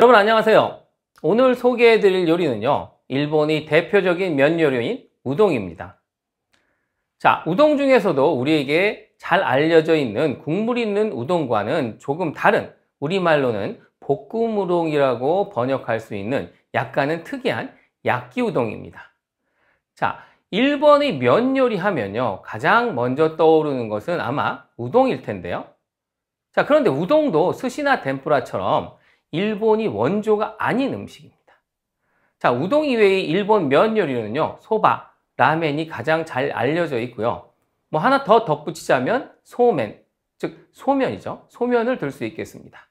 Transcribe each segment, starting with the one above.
여러분 안녕하세요. 오늘 소개해드릴 요리는요, 일본의 대표적인 면 요리인 우동입니다. 자, 우동 중에서도 우리에게 잘 알려져 있는 국물 있는 우동과는 조금 다른, 우리말로는 볶음 우동이라고 번역할 수 있는 약간은 특이한 야끼 우동입니다. 자, 일본의 면 요리 하면요, 가장 먼저 떠오르는 것은 아마 우동일 텐데요. 자, 그런데 우동도 스시나 덴푸라처럼 일본이 원조가 아닌 음식입니다. 자, 우동 이외의 일본 면 요리는요, 소바, 라멘이 가장 잘 알려져 있고요. 뭐 하나 더 덧붙이자면 소멘, 즉 소면이죠. 소면을 들 수 있겠습니다.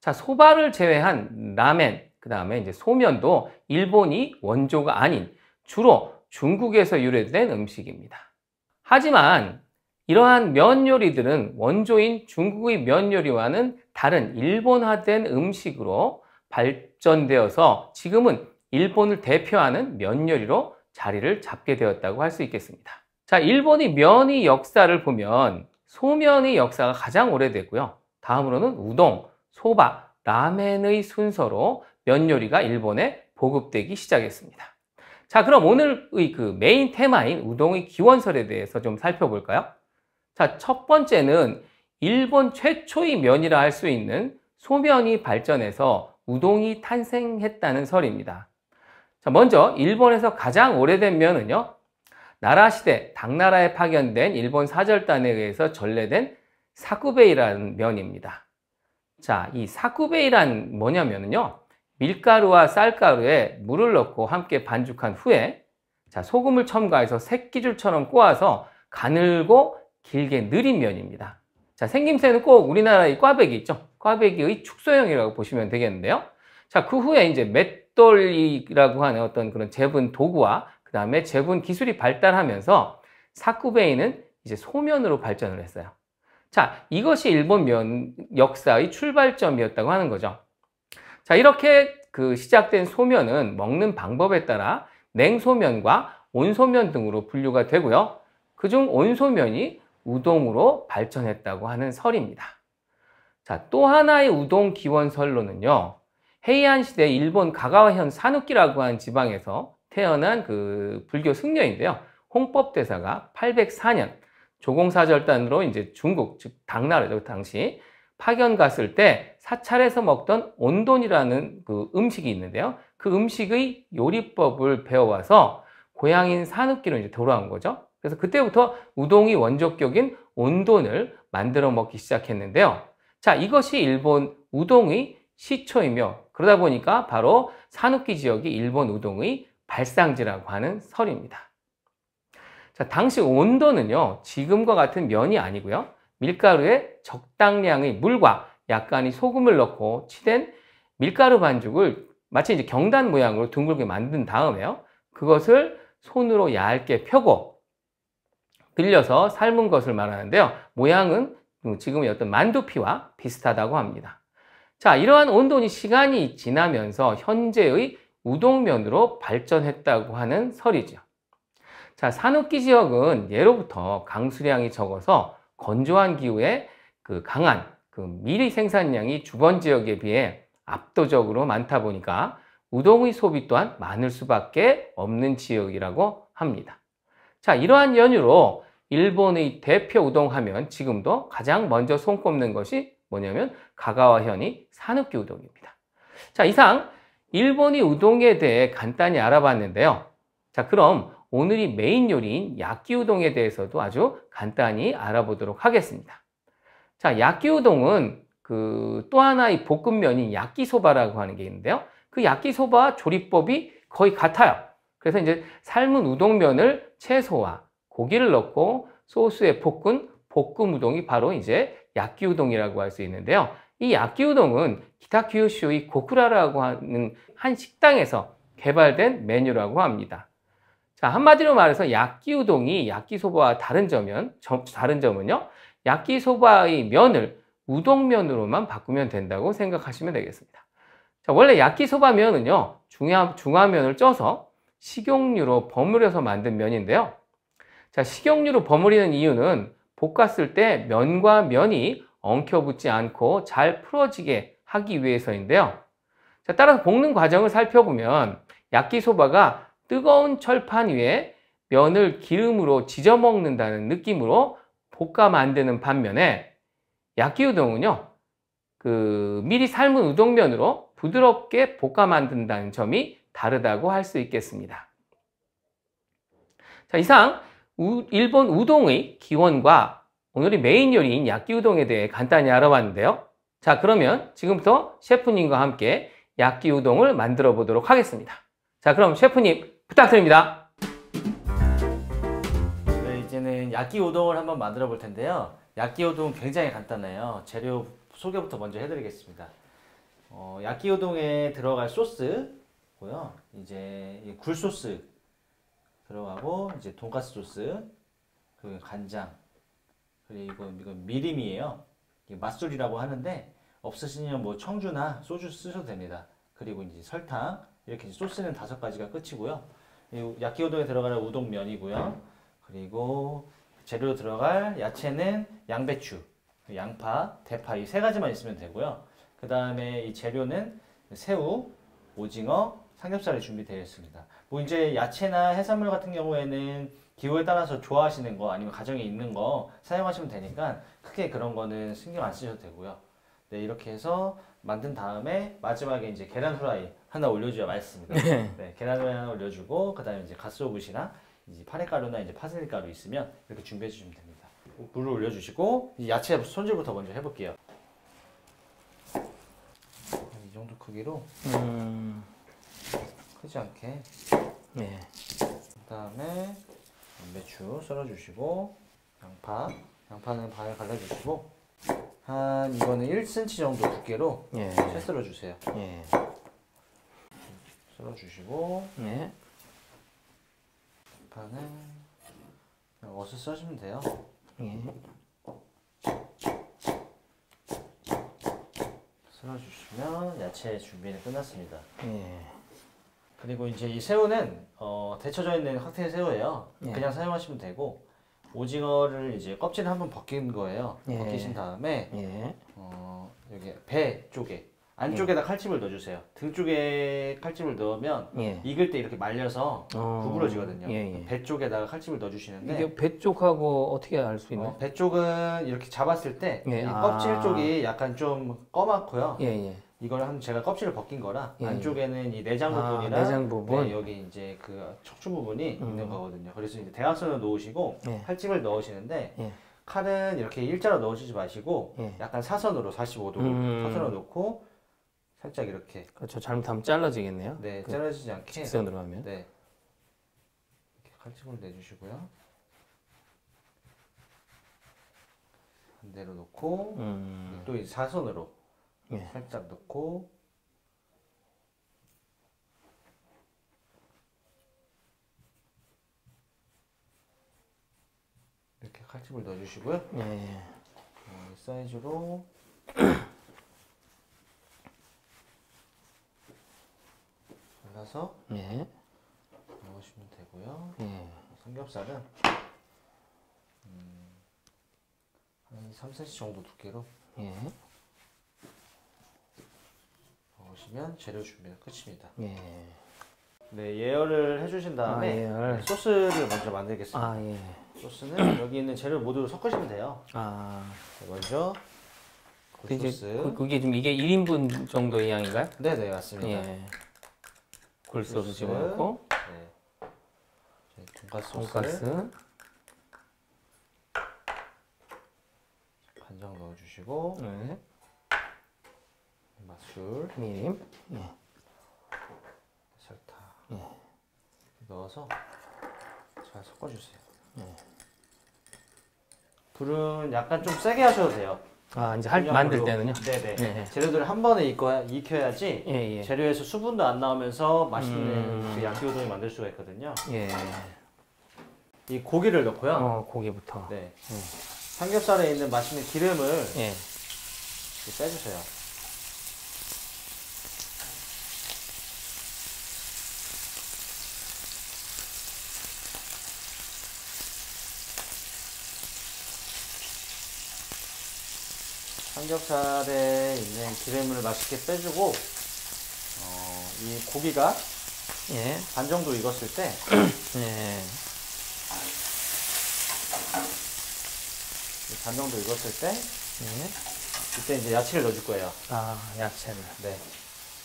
자, 소바를 제외한 라멘, 그 다음에 이제 소면도 일본이 원조가 아닌 주로 중국에서 유래된 음식입니다. 하지만 이러한 면 요리들은 원조인 중국의 면 요리와는 다른 일본화된 음식으로 발전되어서 지금은 일본을 대표하는 면 요리로 자리를 잡게 되었다고 할 수 있겠습니다. 자, 일본의 면의 역사를 보면 소면의 역사가 가장 오래됐고요. 다음으로는 우동, 소바, 라멘의 순서로 면 요리가 일본에 보급되기 시작했습니다. 자, 그럼 오늘의 그 메인 테마인 우동의 기원설에 대해서 좀 살펴볼까요? 자, 첫 번째는 일본 최초의 면이라 할 수 있는 소면이 발전해서 우동이 탄생했다는 설입니다. 자, 먼저 일본에서 가장 오래된 면은요, 나라시대 당나라에 파견된 일본 사절단에 의해서 전래된 사쿠베이라는 면입니다. 자, 이 사쿠베이란 뭐냐면요, 밀가루와 쌀가루에 물을 넣고 함께 반죽한 후에 자, 소금을 첨가해서 새끼줄처럼 꼬아서 가늘고 길게 느린 면입니다. 자, 생김새는 꼭 우리나라의 꽈배기 있죠? 꽈배기의 축소형이라고 보시면 되겠는데요. 자, 그 후에 이제 맷돌이라고 하는 어떤 그런 제분 도구와 그 다음에 제분 기술이 발달하면서 사쿠베이는 이제 소면으로 발전을 했어요. 자, 이것이 일본 면 역사의 출발점이었다고 하는 거죠. 자, 이렇게 시작된 소면은 먹는 방법에 따라 냉소면과 온소면 등으로 분류가 되고요. 그중 온소면이 우동으로 발전했다고 하는 설입니다. 자, 또 하나의 우동 기원설로는요, 헤이안 시대 일본 가가와현 사누키라고 하는 지방에서 태어난 그 불교 승려인데요. 홍법대사가 804년 조공사절단으로 이제 중국, 즉 당나라죠, 당시 파견 갔을 때 사찰에서 먹던 온돈이라는 그 음식이 있는데요. 그 음식의 요리법을 배워와서 고향인 사누키로 이제 돌아온 거죠. 그래서 그때부터 우동이 원조격인 온돈을 만들어 먹기 시작했는데요. 자, 이것이 일본 우동의 시초이며 그러다 보니까 바로 사누키 지역이 일본 우동의 발상지라고 하는 설입니다. 자, 당시 온돈은요, 지금과 같은 면이 아니고요, 밀가루에 적당량의 물과 약간의 소금을 넣고 치댄 밀가루 반죽을 마치 이제 경단 모양으로 둥글게 만든 다음에요, 그것을 손으로 얇게 펴고 들려서 삶은 것을 말하는데요. 모양은 지금의 어떤 만두피와 비슷하다고 합니다. 자, 이러한 온돈이 시간이 지나면서 현재의 우동면으로 발전했다고 하는 설이죠. 자, 사누키 지역은 예로부터 강수량이 적어서 건조한 기후에 강한 밀의 생산량이 주변 지역에 비해 압도적으로 많다 보니까 우동의 소비 또한 많을 수밖에 없는 지역이라고 합니다. 자, 이러한 연유로 일본의 대표 우동 하면 지금도 가장 먼저 손꼽는 것이 뭐냐면 가가와현의 사누키 우동입니다. 자, 이상 일본의 우동에 대해 간단히 알아봤는데요. 자, 그럼 오늘의 메인 요리인 야끼 우동에 대해서도 아주 간단히 알아보도록 하겠습니다. 자, 야끼 우동은 또 하나의 볶음면인 야끼소바라고 하는 게 있는데요. 그 야끼소바와 조리법이 거의 같아요. 그래서 이제 삶은 우동면을 채소와 고기를 넣고 소스에 볶은 볶음 우동이 바로 이제 야끼 우동이라고 할 수 있는데요. 이 야끼 우동은 기타 규슈의 고쿠라라고 하는 한 식당에서 개발된 메뉴라고 합니다. 자, 한마디로 말해서 야끼 우동이 야끼소바와 다른 점은요, 야끼소바의 면을 우동면으로만 바꾸면 된다고 생각하시면 되겠습니다. 자, 원래 야끼소바 면은요, 중화면을 쪄서 식용유로 버무려서 만든 면인데요. 자, 식용유로 버무리는 이유는 볶았을 때 면과 면이 엉켜붙지 않고 잘 풀어지게 하기 위해서인데요. 자, 따라서 볶는 과정을 살펴보면 야끼소바가 뜨거운 철판 위에 면을 기름으로 지져 먹는다는 느낌으로 볶아 만드는 반면에 야끼우동은요, 미리 삶은 우동면으로 부드럽게 볶아 만든다는 점이 다르다고 할 수 있겠습니다. 자, 이상 일본 우동의 기원과 오늘의 메인 요리인 야끼우동에 대해 간단히 알아봤는데요. 자, 그러면 지금부터 셰프님과 함께 야끼우동을 만들어 보도록 하겠습니다. 자, 그럼 셰프님 부탁드립니다. 네, 이제는 야끼우동을 한번 만들어 볼 텐데요. 야끼우동 굉장히 간단해요. 재료 소개부터 먼저 해드리겠습니다. 야끼우동에 들어갈 소스고요. 이제 굴소스 들어가고, 이제 돈가스 소스, 그리고 간장, 그리고 이건 미림이에요. 맛술이라고 하는데 없으시면 뭐 청주나 소주 쓰셔도 됩니다. 그리고 이제 설탕, 이렇게 소스는 5가지가 끝이고요. 야끼우동에 들어갈 우동면이고요. 그리고 재료로 들어갈 야채는 양배추, 양파, 대파 이 3가지만 있으면 되고요. 그 다음에 이 재료는 새우, 오징어, 삼겹살이 준비되어 있습니다. 뭐 이제 야채나 해산물 같은 경우에는 기호에 따라서 좋아하시는 거 아니면 가정에 있는 거 사용하시면 되니까 크게 그런 거는 신경 안 쓰셔도 되고요. 네, 이렇게 해서 만든 다음에 마지막에 이제 계란 후라이 하나 올려줘야 맛있습니다. 네, 계란 후라이 하나 올려주고, 그 다음에 이제 갓소부시나 이제 파래가루나 이제 파슬리 가루 있으면 이렇게 준비해 주시면 됩니다. 물을 올려주시고, 이 야채 손질부터 먼저 해볼게요. 이 정도 크기로 크지 않게. 네. 그 다음에 양배추 썰어주시고, 양파는 반을 갈라주시고, 한 이거는 1cm 정도 두께로 채 썰어주세요. 썰어주시고, 양파는 그냥 어슷 써주면 돼요. 썰어주시면 야채 준비는 끝났습니다. 그리고 이제 이 새우는 데쳐져 있는 칵테일 새우예요. 그냥 사용하시면 되고, 오징어를 이제 껍질을 한번 벗긴 거예요. 벗기신 다음에 여기 배 쪽에 안쪽에다 칼집을 넣어주세요. 등 쪽에 칼집을 넣으면 익을 때 이렇게 말려서 구부러지거든요. 배 쪽에다가 칼집을 넣어주시는데, 이게 배 쪽하고 어떻게 알 수 있나요? 배 쪽은 이렇게 잡았을 때 이 껍질 쪽이 약간 좀 검맣고요. 이걸 제가 껍질을 벗긴 거라 안쪽에는 이 내장 부분이랑 내장 부분? 네, 여기 이제 그 척추 부분이 있는 거거든요. 그래서 이제 대각선으로 놓으시고 칼집을 넣으시는데, 칼은 이렇게 일자로 넣으시지 마시고 약간 사선으로 45도로 사선으로 놓고 살짝 이렇게. 그렇죠. 잘못하면 잘라지겠네요. 네, 잘라지지 않게 직선으로 하면. 네, 이렇게 칼집을 내주시고요. 반대로 놓고 또 이 사선으로 살짝 넣고, 이렇게 칼집을 넣어주시고요. 이 사이즈로 잘라서 넣으시면 되고요. 삼겹살은 한 3cm 정도 두께로 넣으시면 재료 준비가 끝입니다. 네, 예열을 해주신 다음에 소스를 먼저 만들겠습니다. 소스는 여기 있는 재료 모두 섞으시면 돼요. 먼저 굴소스. 그게 지금 이게 1인분 정도의 양인가요? 네네, 맞습니다. 굴소스 집어넣고, 돈가스 간장 넣어주시고, 맛술, 미림, 설탕 넣어서 잘 섞어주세요. 불은 약간 좀 세게 하셔도 돼요. 이제 만들 때는요? 네네. 재료들을 한 번에 익혀야지 재료에서 수분도 안 나오면서 맛있는 그 야끼우동을 만들 수가 있거든요. 이 고기를 넣고요. 고기부터. 네. 삼겹살에 있는 맛있는 기름을 빼주세요. 삼겹살에 있는 기름을 맛있게 빼주고, 이 고기가 예. 반 정도 익었을 때 예. 반 정도 익었을 때 예. 이때 이제 야채를 넣어줄 거예요. 아, 야채를. 네.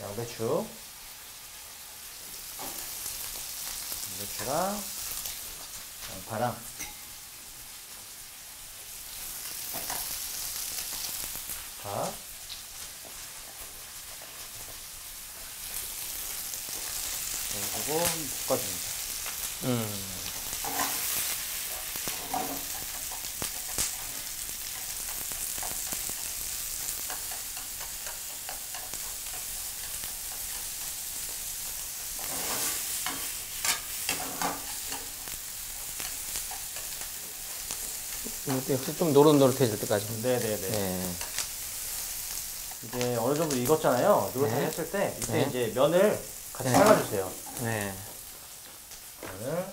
양배추. 양배추랑 양파랑 밥. 그리고 볶아줍니다. 이것도 역시 좀 노릇노릇해질 때까지. 네네네. 예. 이제 어느 정도 익었잖아요. 노릇하게 네. 했을 때 이때 네. 이제 면을 같이 네. 삶아주세요. 네. 면을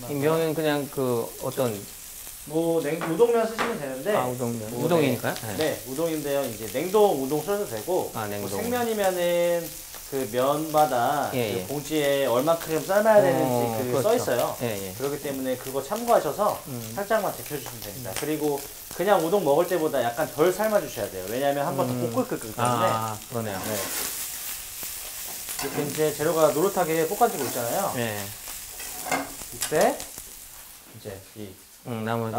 이 면은 그냥 그 어떤 뭐 우동면 쓰시면 되는데 우동면. 뭐, 우동이니까요? 네. 네, 우동인데요. 이제 냉동 우동 써도 되고 냉동. 뭐 생면이면은 그 면마다 예, 그 예. 봉지에 얼마큼 삶아야 되는지 그 그렇죠. 써 있어요. 예, 예. 그렇기 때문에 그거 참고하셔서 살짝만 데펴주시면 됩니다. 그리고 그냥 우동 먹을 때보다 약간 덜 삶아주셔야 돼요. 왜냐하면 한 번 더 볶을 거기 때문에. 그러네요. 네. 이렇게 이제 재료가 노릇하게 볶아지고 있잖아요. 예. 이때 이제 이 남은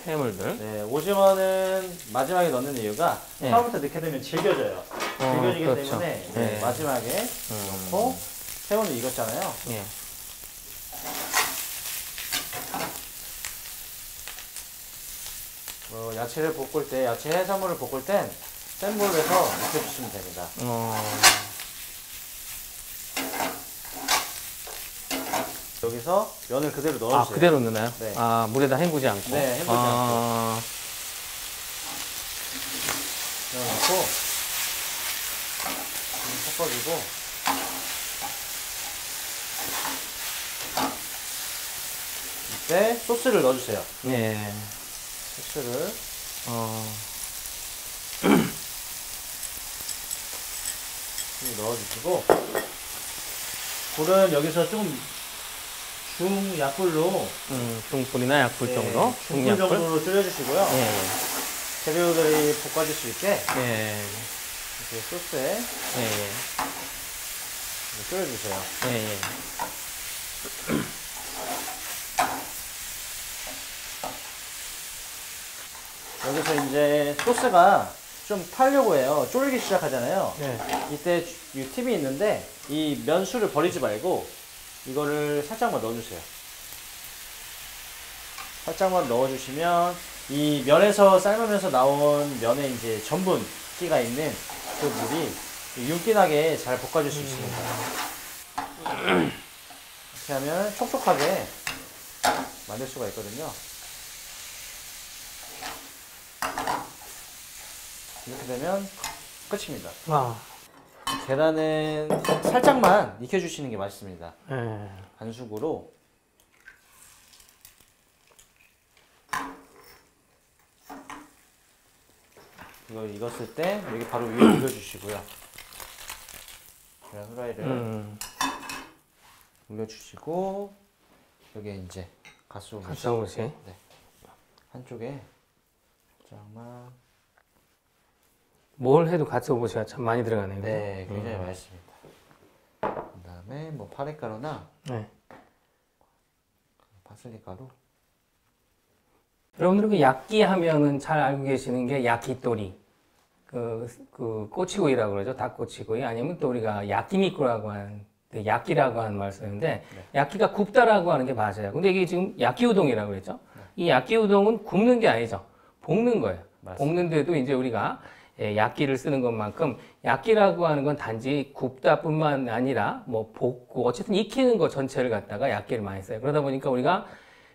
해물들. 네, 오징어는 마지막에 넣는 이유가 예. 처음부터 넣게 되면 질겨져요. 질겨지기 그렇죠. 때문에 예. 네, 마지막에 넣고 새우는 익었잖아요. 예. 야채를 볶을 때, 야채 해산물을 볶을 땐 센 불로 해서 익혀주시면 됩니다. 여기서 면을 그대로 넣어주세요. 그대로 넣나요? 네. 물에다 헹구지 않고. 네, 헹구지 않고. 넣어놓고 섞어주고 이때 소스를 넣어주세요. 예. 소스를 넣어주시고 불은 여기서 좀 중약불로 중불이나 약불 정도? 중불 정도로 줄여주시고요. 예. 재료들이 볶아질 수 있게 예. 이렇게 소스에 예. 끓여주세요. 예. 여기서 이제 소스가 좀 타려고 해요. 쫄기 시작하잖아요. 네. 이때 이 팁이 있는데 이 면수를 버리지 말고 이거를 살짝만 넣어주세요. 살짝만 넣어주시면 이 면에서 삶으면서 나온 면에 이제 전분기가 있는 그 물이 윤기나게 잘 볶아줄 수 있습니다. 이렇게 하면 촉촉하게 만들 수가 있거든요. 이렇게 되면 끝입니다. 계란은 살짝만 익혀주시는 게 맛있습니다. 반숙으로. 이걸 익었을 때 여기 바로 위에 올려주시고요. 계란 후라이를 올려주시고 여기에 이제 가스오부시. 네. 한쪽에 살짝만. 뭘 해도 가츠오부시가 참 많이 들어가네요. 네, 굉장히 맛있습니다. 그 다음에 뭐 파리가루나 파슬리 가루. 여러분들 그 야끼 하면은 잘 알고 계시는 게 야키토리. 그 꼬치구이라고 그러죠. 닭꼬치구이. 아니면 또 우리가 야끼니쿠라고 하는, 야끼라고 하는 말 쓰는데, 야끼가 굽다라고 하는 게 맞아요. 근데 이게 지금 야끼우동이라고 그랬죠. 이 야끼우동은 굽는 게 아니죠. 볶는 거예요. 맞습니다. 볶는데도 이제 우리가 야끼를 쓰는 것만큼 야끼라고 하는 건 단지 굽다뿐만 아니라 뭐 볶고 어쨌든 익히는 것 전체를 갖다가 야끼를 많이 써요. 그러다 보니까 우리가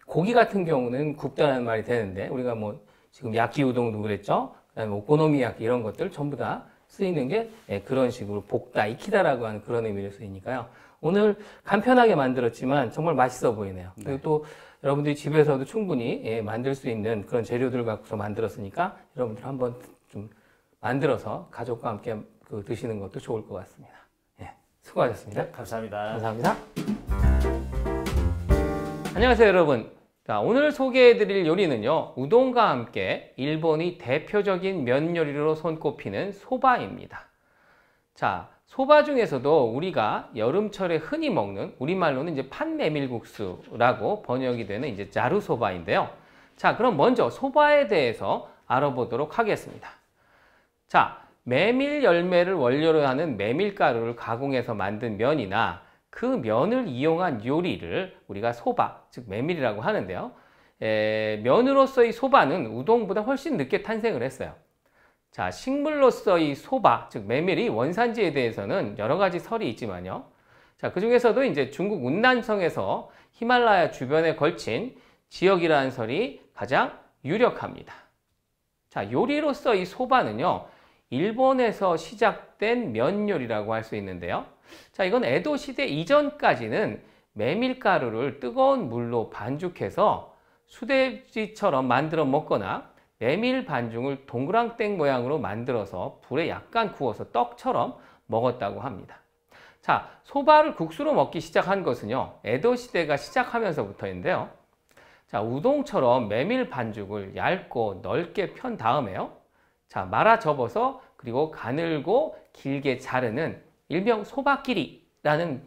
고기 같은 경우는 굽다라는 말이 되는데 우리가 뭐 지금 야끼 우동도 그랬죠. 그다음에 오코노미야끼 이런 것들 전부 다 쓰이는 게 그런 식으로 볶다, 익히다라고 하는 그런 의미로 쓰이니까요. 오늘 간편하게 만들었지만 정말 맛있어 보이네요. 그리고 또 여러분들이 집에서도 충분히 만들 수 있는 그런 재료들 갖고서 만들었으니까 여러분들 한번 좀 만들어서 가족과 함께 드시는 것도 좋을 것 같습니다. 예, 수고하셨습니다. 네, 감사합니다. 감사합니다. 안녕하세요, 여러분. 자, 오늘 소개해드릴 요리는요, 우동과 함께 일본의 대표적인 면 요리로 손꼽히는 소바입니다. 자, 소바 중에서도 우리가 여름철에 흔히 먹는, 우리말로는 이제 판메밀국수라고 번역이 되는 이제 자루소바인데요. 자, 그럼 먼저 소바에 대해서 알아보도록 하겠습니다. 자, 메밀 열매를 원료로 하는 메밀가루를 가공해서 만든 면이나 그 면을 이용한 요리를 우리가 소바, 즉 메밀이라고 하는데요. 면으로서의 소바는 우동보다 훨씬 늦게 탄생을 했어요. 자, 식물로서의 소바, 즉 메밀이 원산지에 대해서는 여러 가지 설이 있지만요. 자, 그 중에서도 이제 중국 운난성에서 히말라야 주변에 걸친 지역이라는 설이 가장 유력합니다. 자, 요리로서의 소바는요, 일본에서 시작된 면 요리라고 할 수 있는데요. 자, 이건 에도 시대 이전까지는 메밀가루를 뜨거운 물로 반죽해서 수제비처럼 만들어 먹거나 메밀 반죽을 동그랑땡 모양으로 만들어서 불에 약간 구워서 떡처럼 먹었다고 합니다. 자, 소바를 국수로 먹기 시작한 것은요, 에도 시대가 시작하면서부터인데요. 자, 우동처럼 메밀 반죽을 얇고 넓게 편 다음에요. 자, 말아 접어서 그리고 가늘고 길게 자르는 일명 소바끼리라는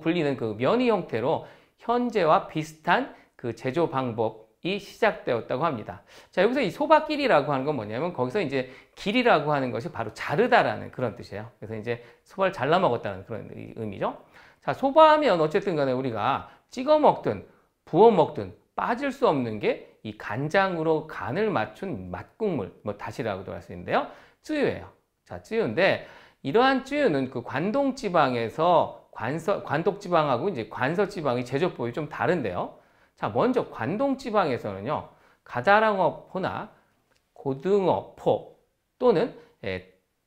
불리는 그 면의 형태로 현재와 비슷한 그 제조 방법이 시작되었다고 합니다. 자, 여기서 이 소바끼리라고 하는 건 뭐냐면 거기서 이제 길이라고 하는 것이 바로 자르다라는 그런 뜻이에요. 그래서 이제 소바를 잘라 먹었다는 그런 의미죠. 자, 소바하면 어쨌든 간에 우리가 찍어 먹든 부어 먹든 빠질 수 없는 게 이 간장으로 간을 맞춘 맛국물, 뭐 다시라고도 할 수 있는데요. 쯔유예요. 자, 쯔유인데 이러한 쯔유는 그 관동 지방에서 관독 지방하고 이제 관서 지방의 제조법이 좀 다른데요. 자, 먼저 관동 지방에서는요, 가다랑어 포나 고등어 포 또는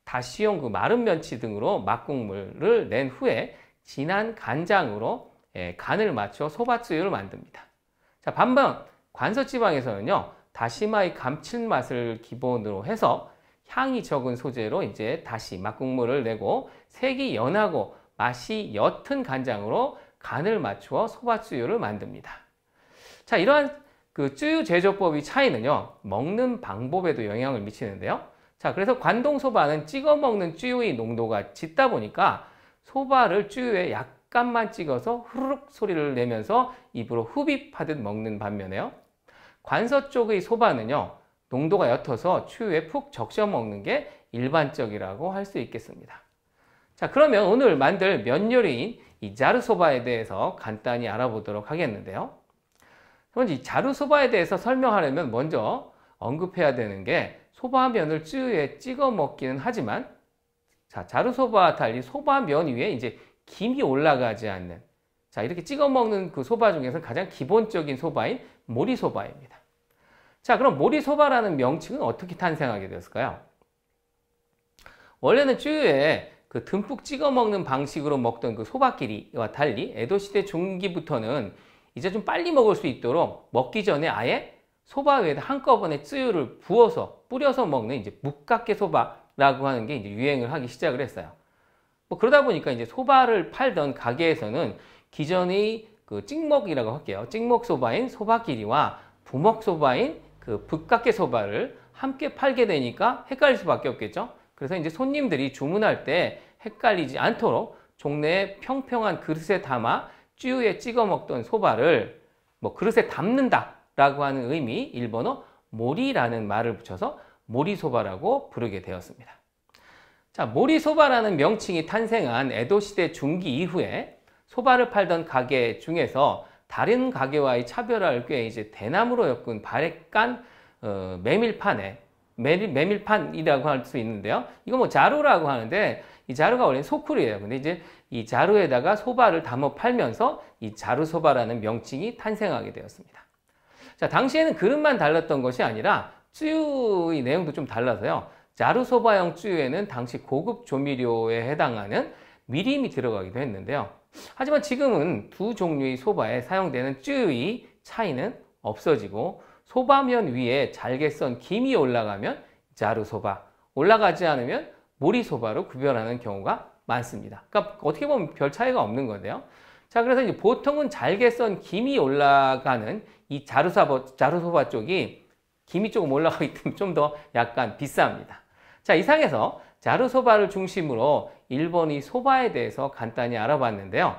다시용 그 마른 면치 등으로 맛국물을 낸 후에 진한 간장으로 간을 맞춰 소바쯔유를 만듭니다. 자, 반면 관서 지방에서는요, 다시마의 감칠맛을 기본으로 해서 향이 적은 소재로 이제 다시 맛국물을 내고 색이 연하고 맛이 옅은 간장으로 간을 맞추어 소바쯔유를 만듭니다. 자, 이러한 그 쯔유 제조법의 차이는요, 먹는 방법에도 영향을 미치는데요. 자, 그래서 관동 소바는 찍어 먹는 쯔유의 농도가 짙다 보니까 소바를 쯔유에 약간만 찍어서 후루룩 소리를 내면서 입으로 흡입하듯 먹는 반면에요. 관서 쪽의 소바는요, 농도가 옅어서 추유에 푹 적셔 먹는 게 일반적이라고 할 수 있겠습니다. 자, 그러면 오늘 만들 면 요리인 이 자루소바에 대해서 간단히 알아보도록 하겠는데요. 먼저 이 자루소바에 대해서 설명하려면 먼저 언급해야 되는 게 소바면을 쯔유에 찍어 먹기는 하지만, 자, 자루소바와 달리 소바면 위에 이제 김이 올라가지 않는, 자, 이렇게 찍어 먹는 그 소바 중에서 가장 기본적인 소바인 모리소바입니다. 자, 그럼 모리소바라는 명칭은 어떻게 탄생하게 되었을까요? 원래는 쯔유에 그 듬뿍 찍어 먹는 방식으로 먹던 그 소바끼리와 달리 에도시대 중기부터는 이제 좀 빨리 먹을 수 있도록 먹기 전에 아예 소바 위에다 한꺼번에 쯔유를 부어서 뿌려서 먹는 이제 묵각개 소바라고 하는 게 이제 유행을 하기 시작을 했어요. 뭐 그러다 보니까 이제 소바를 팔던 가게에서는 기존의 그 찍먹이라고 할게요. 찍먹 소바인 소바끼리와 부먹 소바인 그 붓각개 소바를 함께 팔게 되니까 헷갈릴 수밖에 없겠죠. 그래서 이제 손님들이 주문할 때 헷갈리지 않도록 종래에 평평한 그릇에 담아 쯔유에 찍어 먹던 소바를 뭐 그릇에 담는다 라고 하는 의미, 일본어 모리라는 말을 붙여서 모리소바라고 부르게 되었습니다. 자, 모리소바라는 명칭이 탄생한 에도시대 중기 이후에 소바를 팔던 가게 중에서 다른 가게와의 차별화를 꽤 이제 대나무로 엮은 바래깐 메밀판이라고 할 수 있는데요. 이거 뭐 자루라고 하는데 이 자루가 원래 소쿠리예요. 근데 이제 이 자루에다가 소바를 담아 팔면서 이 자루소바라는 명칭이 탄생하게 되었습니다. 자, 당시에는 그릇만 달랐던 것이 아니라 쯔유의 내용도 좀 달라서요. 자루소바용 쯔유에는 당시 고급 조미료에 해당하는 미림이 들어가기도 했는데요. 하지만 지금은 두 종류의 소바에 사용되는 쯔유의 차이는 없어지고 소바면 위에 잘게 썬 김이 올라가면 자루소바, 올라가지 않으면 모리소바로 구별하는 경우가 많습니다. 그러니까 어떻게 보면 별 차이가 없는 건데요. 자, 그래서 이제 보통은 잘게 썬 김이 올라가는 이 자루소바 쪽이 김이 조금 올라가기 때문에 좀 더 약간 비쌉니다. 자, 이상해서 자루소바를 중심으로 일본의 소바에 대해서 간단히 알아봤는데요.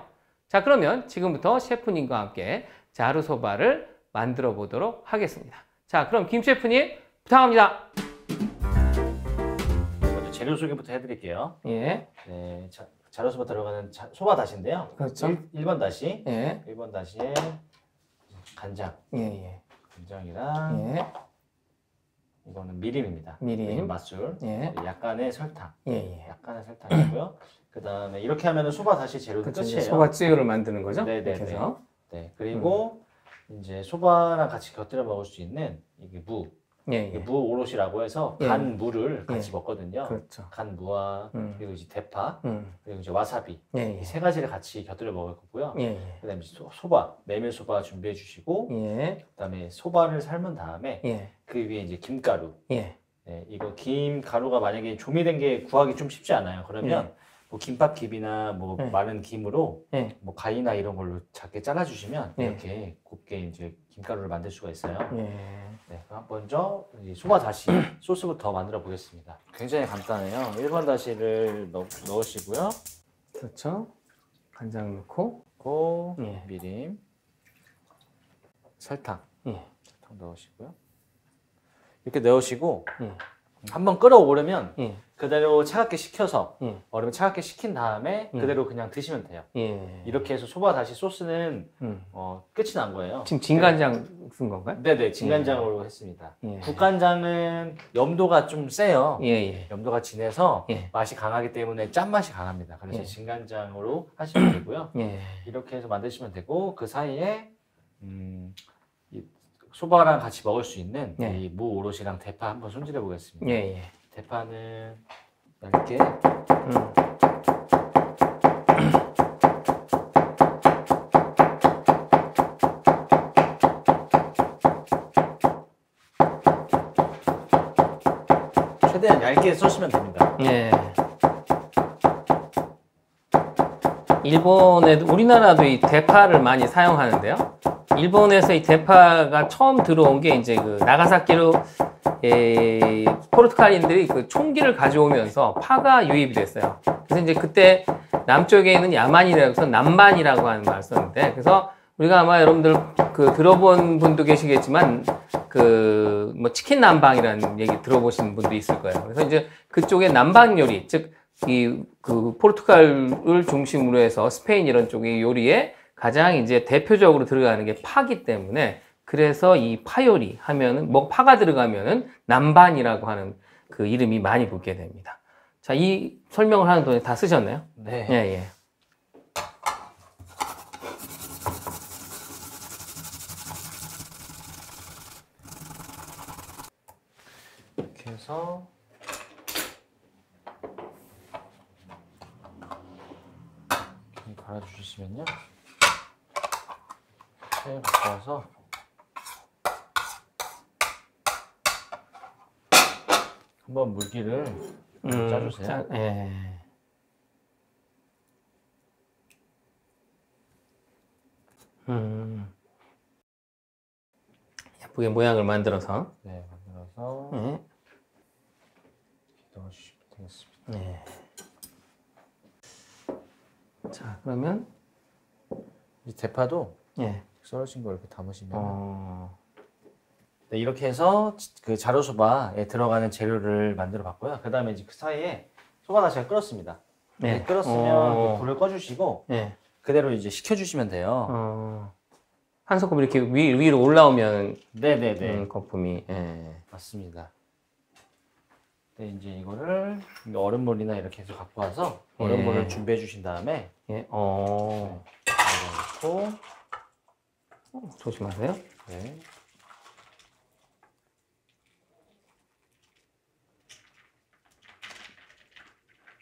자, 그러면 지금부터 셰프님과 함께 자루소바를 만들어 보도록 하겠습니다. 자, 그럼 김 셰프님 부탁합니다. 먼저 재료 소개부터 해드릴게요. 예. 네, 자루소바 들어가는 소바 다시인데요. 그렇죠. 1번 다시. 예. 1번 다시에 간장. 예, 예. 간장이랑 예. 이거는 미림입니다. 미림. 맛술. 예. 약간의 설탕. 예, 예. 약간의 설탕이고요. 그 다음에 이렇게 하면은 소바 다시 재료는 그렇죠. 끝이에요. 소바찌개를 만드는 거죠? 네네네. 이렇게 해서. 네. 그리고 이제 소바랑 같이 곁들여 먹을 수 있는 이게 무. 예, 예. 무 오롯이라고 해서 예. 간 무를 예. 같이 먹거든요. 그렇죠. 간 무와 그리고 이제 대파 그리고 이제 와사비 예, 이 세 가지를 같이 곁들여 먹을 거고요. 예. 예. 그다음에 소바 메밀 소바 준비해 주시고 예. 그다음에 소바를 삶은 다음에 예. 그 위에 이제 김가루. 예. 네, 이거 김가루가 만약에 조미된 게 구하기 좀 쉽지 않아요. 그러면 뭐 김밥김이나 뭐 마른 김으로 예. 뭐 가위나 이런 걸로 작게 잘라 주시면 예. 이렇게 곱게 이제 김가루를 만들 수가 있어요. 예. 네, 그럼 먼저 이 소바 다시 소스부터 만들어 보겠습니다. 굉장히 간단해요. 1번 다시를 넣으시고요. 그렇죠. 간장 넣고, 예. 미림, 설탕, 예. 설탕 넣으시고요. 이렇게 넣으시고 예. 한번 끓어오르면 예. 그대로 차갑게 식혀서 예. 얼음을 차갑게 식힌 다음에 그대로 그냥 드시면 돼요. 예. 이렇게 해서 소바 다시 소스는 끝이 난 거예요. 지금 진간장 쓴 건가요? 네네, 진간장으로 했습니다. 예. 국간장은 염도가 좀 세요. 예, 예. 염도가 진해서 예. 맛이 강하기 때문에 짠맛이 강합니다. 그래서 예. 진간장으로 하시면 되고요. 예. 이렇게 해서 만드시면 되고 그 사이에 이 소바랑 같이 먹을 수 있는 예. 이 무 오롯이랑 대파 한번 손질해 보겠습니다. 예, 예. 대파는 얇게 최대한 얇게 써시면 됩니다. 예. 일본에도, 우리나라도 이 대파를 많이 사용하는데요. 일본에서 이 대파가 처음 들어온 게 이제 그 나가사키로 포르투갈인들이 그 총기를 가져오면서 파가 유입이 됐어요. 그래서 이제 그때 남쪽에 있는 야만이라고 해서 남반이라고 하는 말을 썼는데, 그래서 우리가 아마 여러분들 그 들어본 분도 계시겠지만 그 뭐 치킨 남방이라는 얘기 들어보신 분도 있을 거예요. 그래서 이제 그쪽에 남방 요리, 즉 이 그 포르투갈을 중심으로 해서 스페인 이런 쪽의 요리에 가장 이제 대표적으로 들어가는 게 파기 때문에, 그래서 이 파요리 하면은 뭐 파가 들어가면은 남반이라고 하는 그 이름이 많이 붙게 됩니다. 자, 이 설명을 하는 동안 다 쓰셨나요? 네. 예, 예. 이렇게 해서 이렇게 갈아주시면요. 이렇게 바꿔서 한번 물기를 짜주세요. 예. 예쁘게 모양을 만들어서. 네, 만들어서 예. 넣어주시면 되겠습니다. 네. 자, 그러면 이 대파도 예. 썰어진 거 이렇게 담으시면 네, 이렇게 해서 그 자루소바에 들어가는 재료를 만들어 봤고요. 그 다음에 이제 그 사이에 소바 다시가 끓었습니다. 네. 끓었으면 불을 꺼주시고 예. 그대로 이제 식혀주시면 돼요. 한 소끔 이렇게 위로 올라오면 네네네. 거품이. 예. 맞습니다. 네, 이제 이거를 얼음물이나 이렇게 해서 갖고 와서 얼음물을 예. 준비해 주신 다음에 예. 넣고 조심하세요. 네.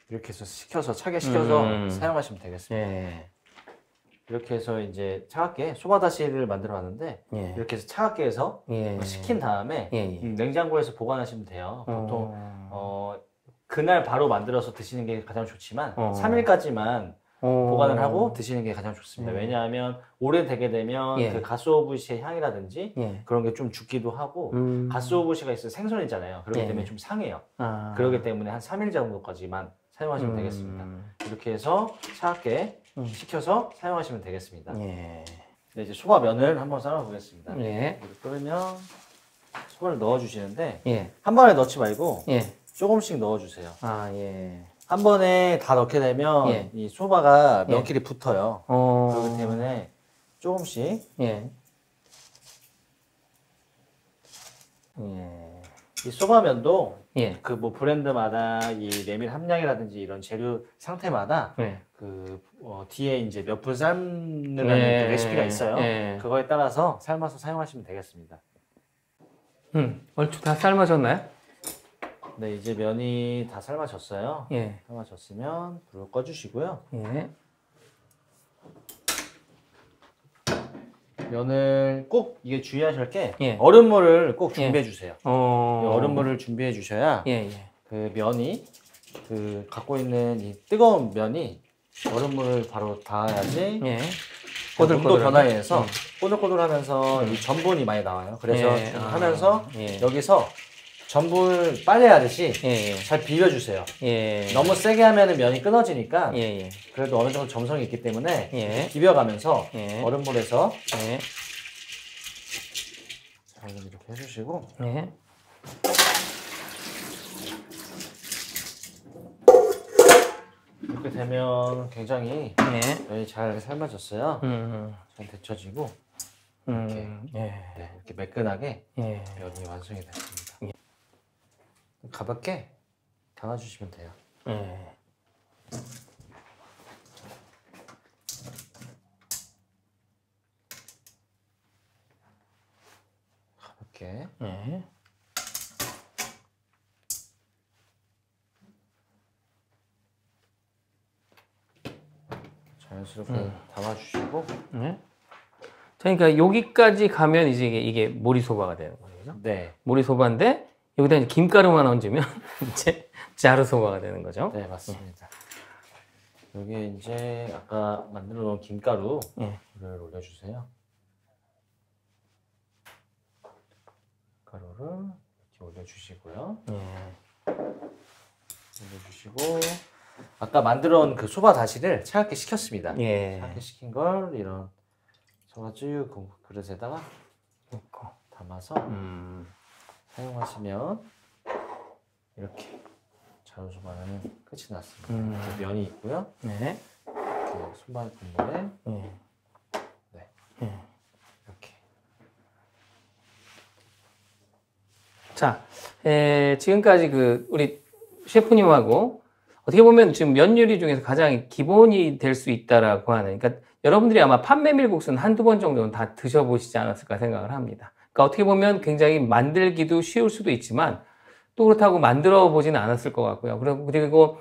이렇게 해서 식혀서 차게 식혀서 사용하시면 되겠습니다. 예. 이렇게 해서 이제 차갑게 소바다시를 만들어 왔는데 예. 이렇게 해서 차갑게 해서 예. 식힌 다음에 예. 예. 냉장고에서 보관하시면 돼요. 보통 그날 바로 만들어서 드시는 게 가장 좋지만 3일까지만 보관을 하고 드시는 게 가장 좋습니다. 왜냐하면 오래되게 되면 예. 그 가스오부시의 향이라든지 예. 그런 게 좀 죽기도 하고 가스오부시가 있어서 생선이잖아요. 그렇기 예. 때문에 좀 상해요. 아. 그렇기 때문에 한 3일 정도까지만 사용하시면 되겠습니다. 이렇게 해서 차갑게 식혀서 사용하시면 되겠습니다. 예. 네, 이제 소바면을 한번 썰어 보겠습니다. 예. 물을 끓으면 소바를 넣어 주시는데 예. 한 번에 넣지 말고 예. 조금씩 넣어 주세요. 아, 예. 한 번에 다 넣게 되면 예. 이 소바가 예. 면끼리 붙어요. 그렇기 때문에 조금씩 예. 예. 이 소바면도 예. 그 뭐 브랜드마다 이 메밀 함량이라든지 이런 재료 상태마다 예. 그 뒤에 이제 몇 분 삶는 예. 그 레시피가 있어요. 예. 그거에 따라서 삶아서 사용하시면 되겠습니다. 얼추 다 삶아졌나요? 네, 이제 면이 다 삶아졌어요. 예. 삶아졌으면 불을 꺼주시고요. 예. 면을 꼭 이게 주의하실 게 예. 얼음물을 꼭 준비해 주세요. 얼음물을 준비해 주셔야 예. 예. 그 면이 그 갖고 있는 이 뜨거운 면이 얼음물을 바로 닿아야지 예. 온도 변화에 의해서 꼬들꼬들하면서 이 전분이 많이 나와요. 그래서 예. 하면서 예. 여기서 전분을 빨래하듯이 예. 잘 비벼주세요. 예. 너무 세게 하면 면이 끊어지니까 예. 예. 그래도 어느 정도 점성이 있기 때문에 예. 비벼가면서 예. 얼음물에서 예. 자, 이렇게 해주시고 예. 이렇게 되면 굉장히 예. 면이 잘 삶아졌어요. 음. 잘 데쳐지고 예. 네, 이렇게 매끈하게 예. 면이 완성이 됐습니다. 가볍게 담아주시면 돼요. 예. 가볍게. 예. 자연스럽게 담아주시고. 예. 그러니까 여기까지 가면 이제 이게 모리소바가 되는 거죠. 네. 모리소바인데 여기다 이제 김가루만 얹으면 이제 자루소바가 되는 거죠. 네, 맞습니다. 여기에 이제 아까 만들어 놓은 김가루를 예. 올려주세요. 가루를 이렇게 올려주시고요. 예. 올려주시고 아까 만들어 놓은 그 소바 다시를 차갑게 식혔습니다. 예. 차갑게 식힌 걸 이런 소바쯔유 그릇에다가 넣고. 담아서 음. 사용하시면 이렇게 자루소바는 끝이 났습니다. 이렇게 면이 있고요. 네. 이렇게 소바 국물에 예. 네. 예. 이렇게 자, 지금까지 그 우리 셰프님하고 어떻게 보면 지금 면 요리 중에서 가장 기본이 될 수 있다라고 하는, 그러니까 여러분들이 아마 판메밀국수는 한두 번 정도는 다 드셔보시지 않았을까 생각을 합니다. 그러니까 어떻게 보면 굉장히 만들기도 쉬울 수도 있지만 또 그렇다고 만들어 보지는 않았을 것 같고요. 그리고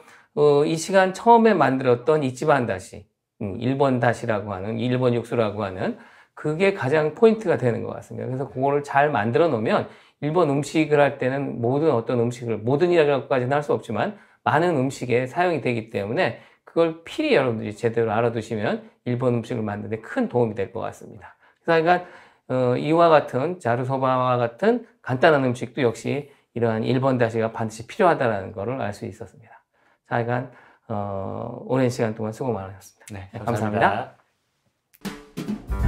이 시간 처음에 만들었던 이치반 다시, 일본 다시라고 하는, 일본 육수라고 하는 그게 가장 포인트가 되는 것 같습니다. 그래서 그거를 잘 만들어 놓으면 일본 음식을 할 때는 모든 어떤 음식을, 모든이라고까지는 할 수 없지만 많은 음식에 사용이 되기 때문에 그걸 필히 여러분들이 제대로 알아두시면 일본 음식을 만드는 데 큰 도움이 될 것 같습니다. 그래서 이와 같은 자루소바와 같은 간단한 음식도 역시 이러한 일본 다시가 반드시 필요하다는 것을 알 수 있었습니다. 자, 그러니까 오랜 시간 동안 수고 많으셨습니다. 네, 감사합니다. 감사합니다.